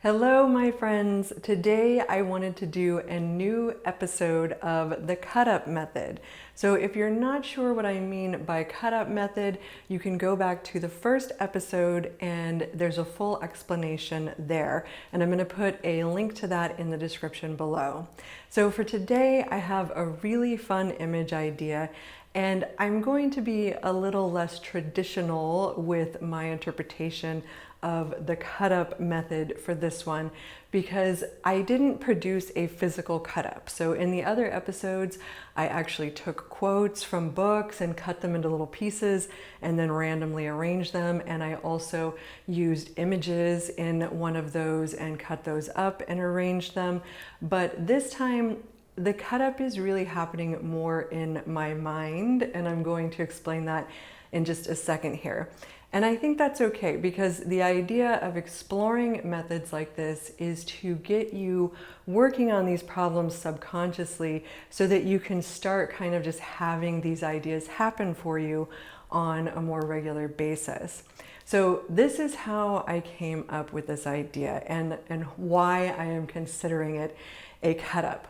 Hello, my friends. Today I wanted to do a new episode of the cut-up method. So if you're not sure what I mean by cut-up method, you can go back to the first episode and there's a full explanation there. And I'm going to put a link to that in the description below. So for today, I have a really fun image idea. And I'm going to be a little less traditional with my interpretation of the cut-up method for this one because I didn't produce a physical cut-up. So in the other episodes, I actually took quotes from books and cut them into little pieces and then randomly arranged them. And I also used images in one of those and cut those up and arranged them. But this time, the cut-up is really happening more in my mind, and I'm going to explain that in just a second here. And I think that's okay because the idea of exploring methods like this is to get you working on these problems subconsciously so that you can start kind of just having these ideas happen for you on a more regular basis. So this is how I came up with this idea and why I am considering it a cut-up.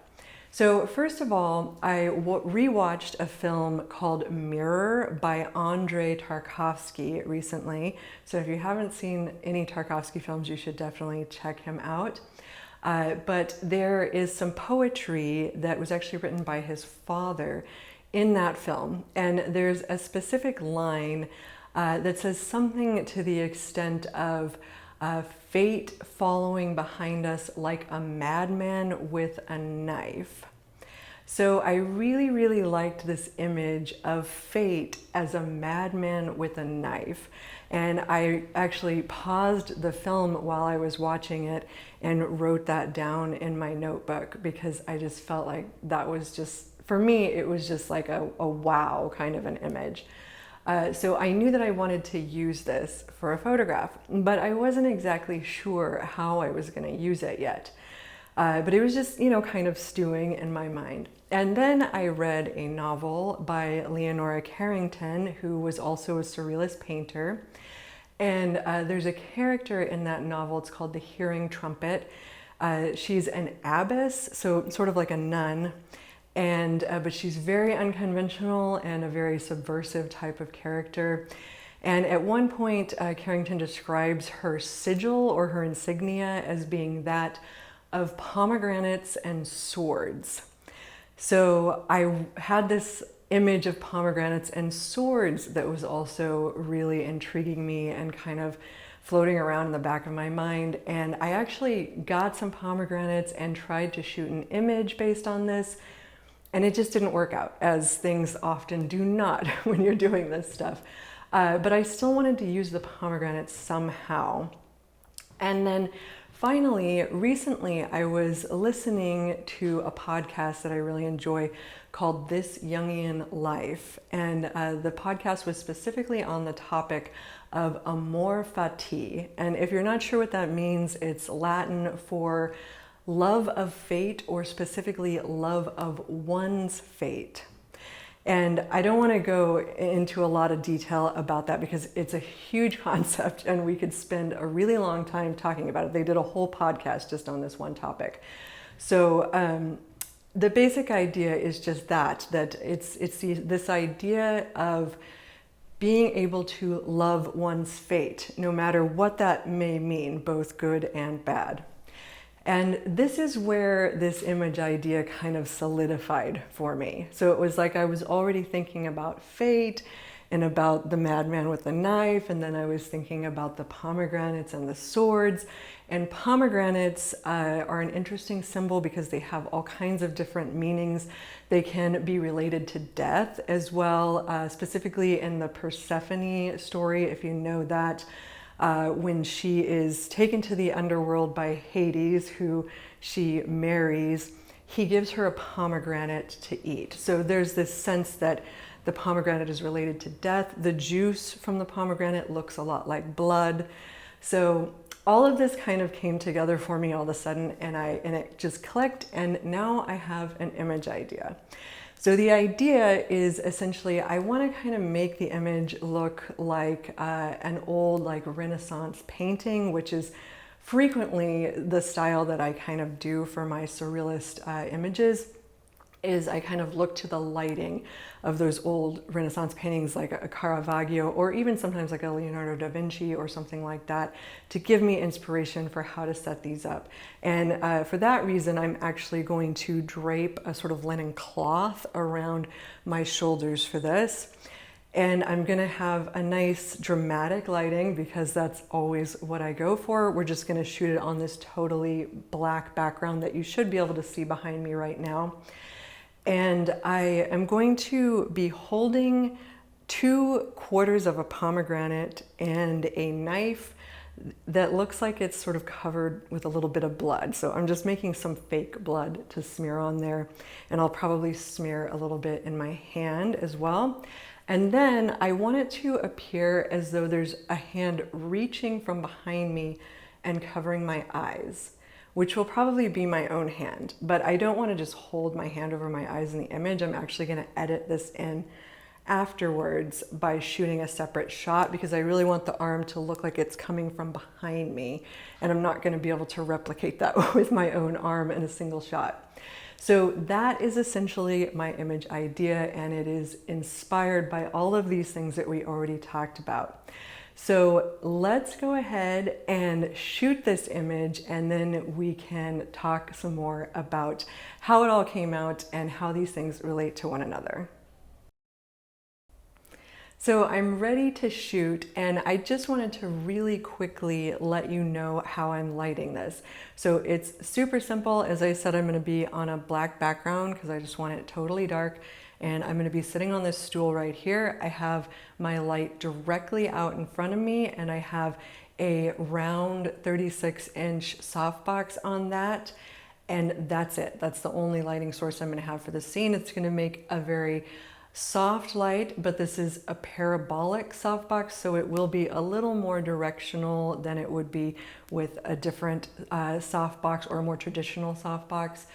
So first of all, I rewatched a film called Mirror by Andrei Tarkovsky recently. So if you haven't seen any Tarkovsky films, you should definitely check him out. But there is some poetry that was actually written by his father in that film. And there's a specific line that says something to the extent of fate following behind us like a madman with a knife. So I really liked this image of fate as a madman with a knife. And I actually paused the film while I was watching it and wrote that down in my notebook because I just felt like that was just, for me, it was just like a wow kind of an image. So I knew that I wanted to use this for a photograph, but I wasn't exactly sure how I was going to use it yet. But it was just, kind of stewing in my mind. And then I read a novel by Leonora Carrington, who was also a surrealist painter. And there's a character in that novel, it's called The Hearing Trumpet. She's an abbess, so sort of like a nun. But she's very unconventional and a very subversive type of character. And at one point, Carrington describes her sigil or her insignia as being that of pomegranates and swords. So I had this image of pomegranates and swords that was also really intriguing me and kind of floating around in the back of my mind. And I actually got some pomegranates and tried to shoot an image based on this. And it just didn't work out, as things often do not when you're doing this stuff. But I still wanted to use the pomegranates somehow. And then finally, recently, I was listening to a podcast that I really enjoy called This Jungian Life. And the podcast was specifically on the topic of Amor Fati. And if you're not sure what that means, it's Latin for love of fate, or specifically love of one's fate. And I don't want to go into a lot of detail about that because it's a huge concept and we could spend a really long time talking about it. They did a whole podcast just on this one topic. So the basic idea is just that it's this idea of being able to love one's fate, no matter what that may mean, both good and bad. And this is where this image idea kind of solidified for me. So it was like I was already thinking about fate and about the madman with the knife, and then I was thinking about the pomegranates and the swords. And pomegranates are an interesting symbol because they have all kinds of different meanings. They can be related to death as well, specifically in the Persephone story, if you know that. When she is taken to the underworld by Hades, who she marries, he gives her a pomegranate to eat. So there's this sense that the pomegranate is related to death. The juice from the pomegranate looks a lot like blood. So all of this kind of came together for me all of a sudden, and it just clicked, and now I have an image idea. So the idea is essentially I want to kind of make the image look like an old Renaissance painting, which is frequently the style that I kind of do for my surrealist images is I kind of look to the lighting of those old Renaissance paintings like a Caravaggio, or even sometimes like a Leonardo da Vinci or something like that, to give me inspiration for how to set these up. And for that reason, I'm actually going to drape a sort of linen cloth around my shoulders for this. And I'm gonna have a nice dramatic lighting because that's always what I go for. We're just gonna shoot it on this totally black background that you should be able to see behind me right now. And I am going to be holding 2/4 of a pomegranate and a knife that looks like it's sort of covered with a little bit of blood. So I'm just making some fake blood to smear on there. And I'll probably smear a little bit in my hand as well. And then I want it to appear as though there's a hand reaching from behind me and covering my eyes, which will probably be my own hand. But I don't want to just hold my hand over my eyes in the image. I'm actually going to edit this in afterwards by shooting a separate shot because I really want the arm to look like it's coming from behind me. And I'm not going to be able to replicate that with my own arm in a single shot. So that is essentially my image idea, and it is inspired by all of these things that we already talked about. So let's go ahead and shoot this image, and then we can talk some more about how it all came out and how these things relate to one another. So I'm ready to shoot, and I just wanted to really quickly let you know how I'm lighting this. So it's super simple. As I said, I'm going to be on a black background because I just want it totally dark. And I'm going to be sitting on this stool right here. I have my light directly out in front of me, and I have a round 36-inch softbox on that. And that's it. That's the only lighting source I'm going to have for the scene. It's going to make a very soft light, but this is a parabolic softbox, so it will be a little more directional than it would be with a different softbox or a more traditional softbox.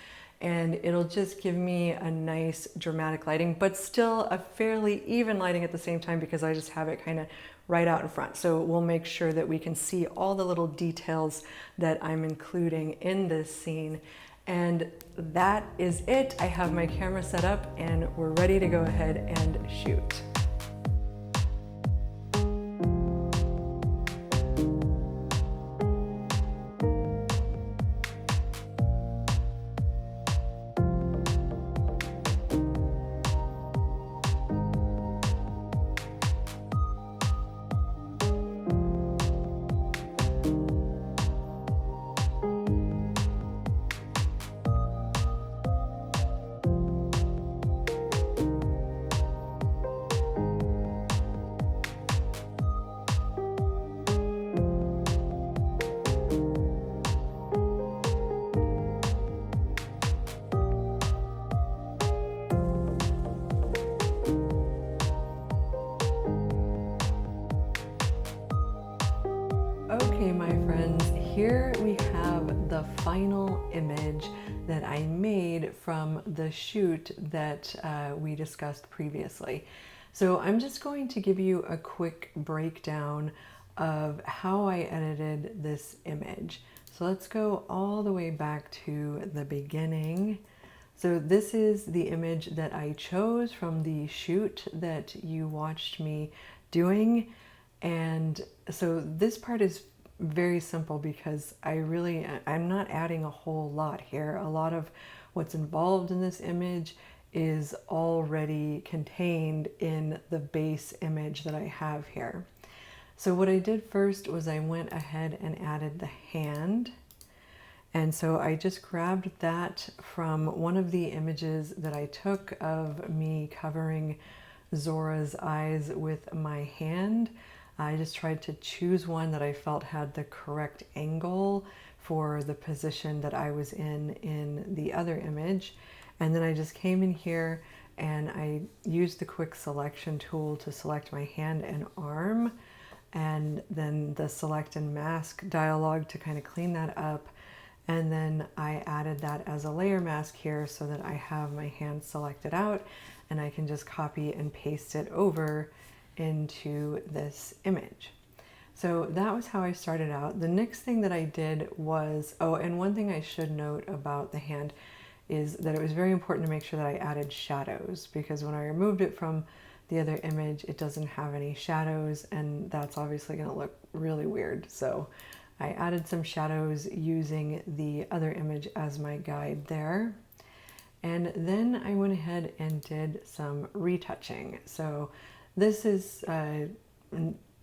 And it'll just give me a nice dramatic lighting, but still a fairly even lighting at the same time because I just have it kind of right out in front. So we'll make sure that we can see all the little details that I'm including in this scene. And that is it. I have my camera set up and we're ready to go ahead and shoot. Okay, my friends, here we have the final image that I made from the shoot that we discussed previously. So I'm just going to give you a quick breakdown of how I edited this image. So let's go all the way back to the beginning. So this is the image that I chose from the shoot that you watched me doing. And so this part is very simple because I'm not adding a whole lot here. A lot of what's involved in this image is already contained in the base image that I have here. So what I did first was I went ahead and added the hand. And so I just grabbed that from one of the images that I took of me covering Zora's eyes with my hand. I just tried to choose one that I felt had the correct angle for the position that I was in the other image. And then I just came in here and I used the quick selection tool to select my hand and arm, and then the select and mask dialog to kind of clean that up. And then I added that as a layer mask here so that I have my hand selected out and I can just copy and paste it over into this image. So that was how I started out. The next thing that I did was, oh, and one thing I should note about the hand is that it was very important to make sure that I added shadows, because when I removed it from the other image, it doesn't have any shadows, and that's obviously going to look really weird. So I added some shadows using the other image as my guide there. And then I went ahead and did some retouching. So this is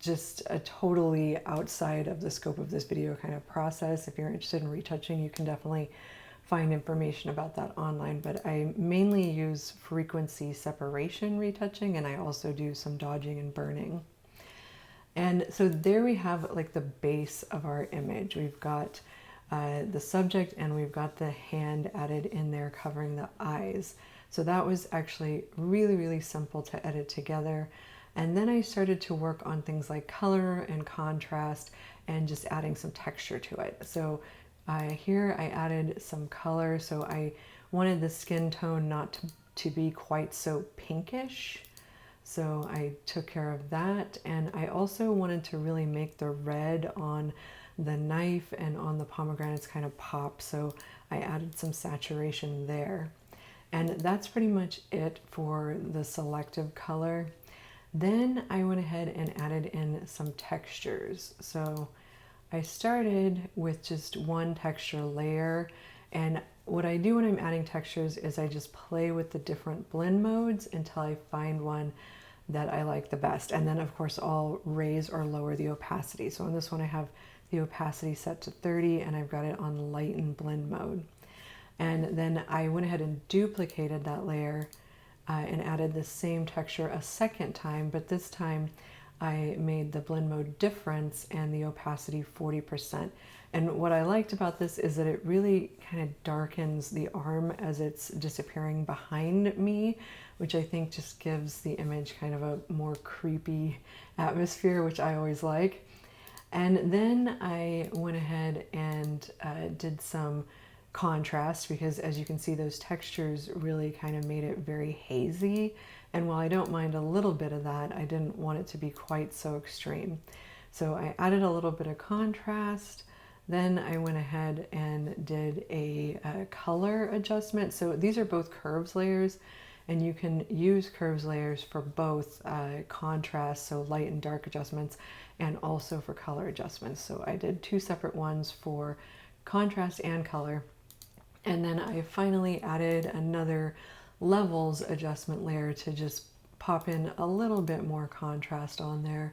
just a totally outside of the scope of this video kind of process. If you're interested in retouching, you can definitely find information about that online, but I mainly use frequency separation retouching, and I also do some dodging and burning. And so there we have like the base of our image. We've got the subject, and we've got the hand added in there covering the eyes. So that was actually really, really simple to edit together. And then I started to work on things like color and contrast and just adding some texture to it. So here I added some color. So I wanted the skin tone not to be quite so pinkish. So I took care of that. And I also wanted to really make the red on the knife and on the pomegranates kind of pop. So I added some saturation there. And that's pretty much it for the selective color. Then I went ahead and added in some textures. So I started with just one texture layer, and what I do when I'm adding textures is I just play with the different blend modes until I find one that I like the best. And then of course I'll raise or lower the opacity. So on this one I have the opacity set to 30, and I've got it on lighten blend mode. And then I went ahead and duplicated that layer and added the same texture a second time, but this time I made the blend mode difference and the opacity 40%. And what I liked about this is that it really kind of darkens the arm as it's disappearing behind me, which I think just gives the image kind of a more creepy atmosphere, which I always like. And then I went ahead and did some contrast, because as you can see, those textures really kind of made it very hazy. And while I don't mind a little bit of that, I didn't want it to be quite so extreme. So I added a little bit of contrast. Then I went ahead and did a color adjustment. So these are both curves layers, and you can use curves layers for both contrast, so light and dark adjustments, and also for color adjustments. So I did two separate ones for contrast and color. And then I finally added another levels adjustment layer to just pop in a little bit more contrast on there.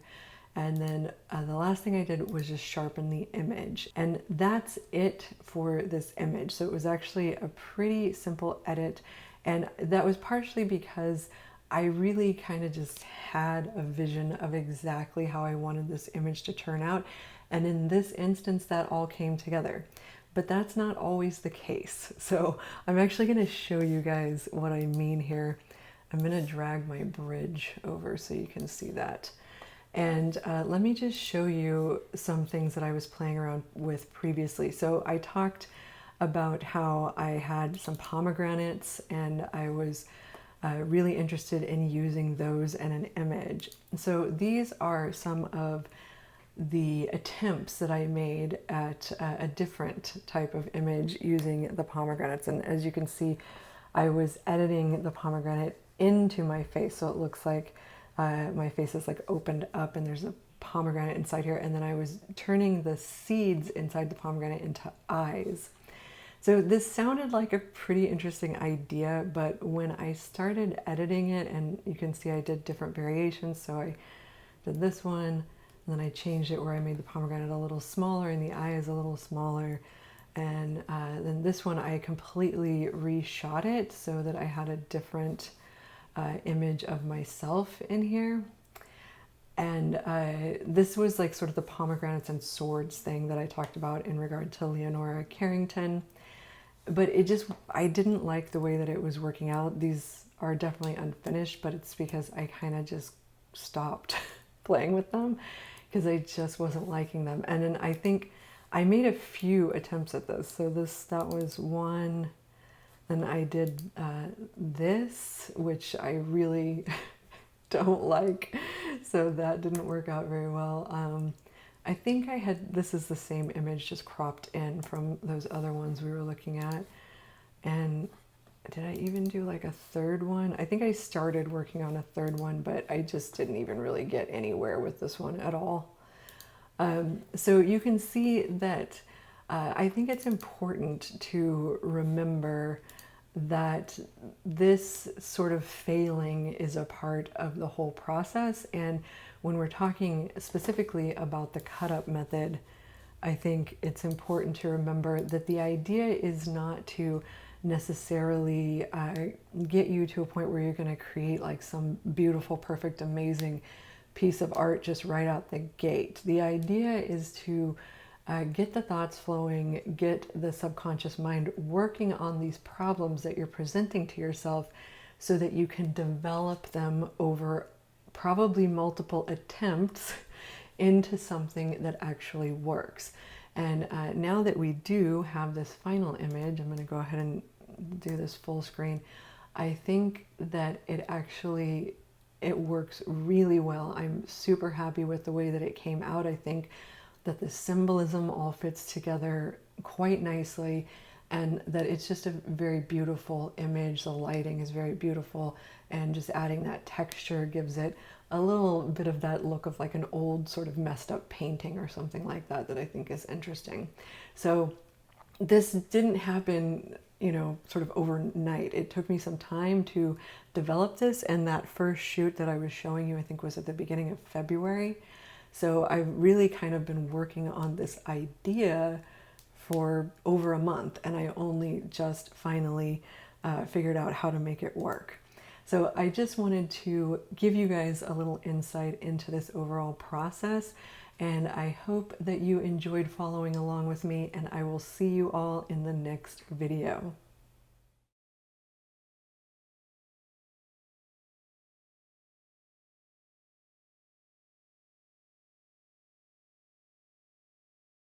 And then the last thing I did was just sharpen the image. And that's it for this image. So it was actually a pretty simple edit. And that was partially because I really kind of just had a vision of exactly how I wanted this image to turn out. And in this instance, that all came together. But that's not always the case. So I'm actually going to show you guys what I mean here. I'm going to drag my bridge over so you can see that. And let me just show you some things that I was playing around with previously. So I talked about how I had some pomegranates, and I was really interested in using those in an image. So these are some of the attempts that I made at a different type of image using the pomegranates. And as you can see, I was editing the pomegranate into my face, so it looks like my face is like opened up and there's a pomegranate inside here, and then I was turning the seeds inside the pomegranate into eyes. So this sounded like a pretty interesting idea, but when I started editing it, and you can see I did different variations, so I did this one, and then I changed it where I made the pomegranate a little smaller and the eyes a little smaller. And then this one I completely reshot it so that I had a different image of myself in here. And this was like sort of the pomegranates and swords thing that I talked about in regard to Leonora Carrington. But it just, I didn't like the way that it was working out. These are definitely unfinished, but it's because I kind of just stopped playing with them because I just wasn't liking them. And then I think I made a few attempts at this. So that was one. Then I did this, which I really don't like. So that didn't work out very well. I think I had, this is the same image just cropped in from those other ones we were looking at. And did I even do like a third one? I think I started working on a third one, but I just didn't even really get anywhere with this one at all. So you can see that I think it's important to remember that this sort of failing is a part of the whole process. And when we're talking specifically about the cut-up method, I think it's important to remember that the idea is not to necessarily get you to a point where you're going to create like some beautiful, perfect, amazing piece of art just right out the gate. The idea is to get the thoughts flowing, get the subconscious mind working on these problems that you're presenting to yourself so that you can develop them over probably multiple attempts into something that actually works. And now that we do have this final image, I'm going to go ahead and do this full screen. I think that it works really well. I'm super happy with the way that it came out. I think that the symbolism all fits together quite nicely, and that it's just a very beautiful image. The lighting is very beautiful, and just adding that texture gives it a little bit of that look of like an old sort of messed up painting or something like that, that I think is interesting. So this didn't happen, you know, sort of overnight. It took me some time to develop this, and that first shoot that I was showing you, I think, was at the beginning of February. So I've really kind of been working on this idea for over a month, and I only just finally figured out how to make it work. So I just wanted to give you guys a little insight into this overall process, and I hope that you enjoyed following along with me, and I will see you all in the next video.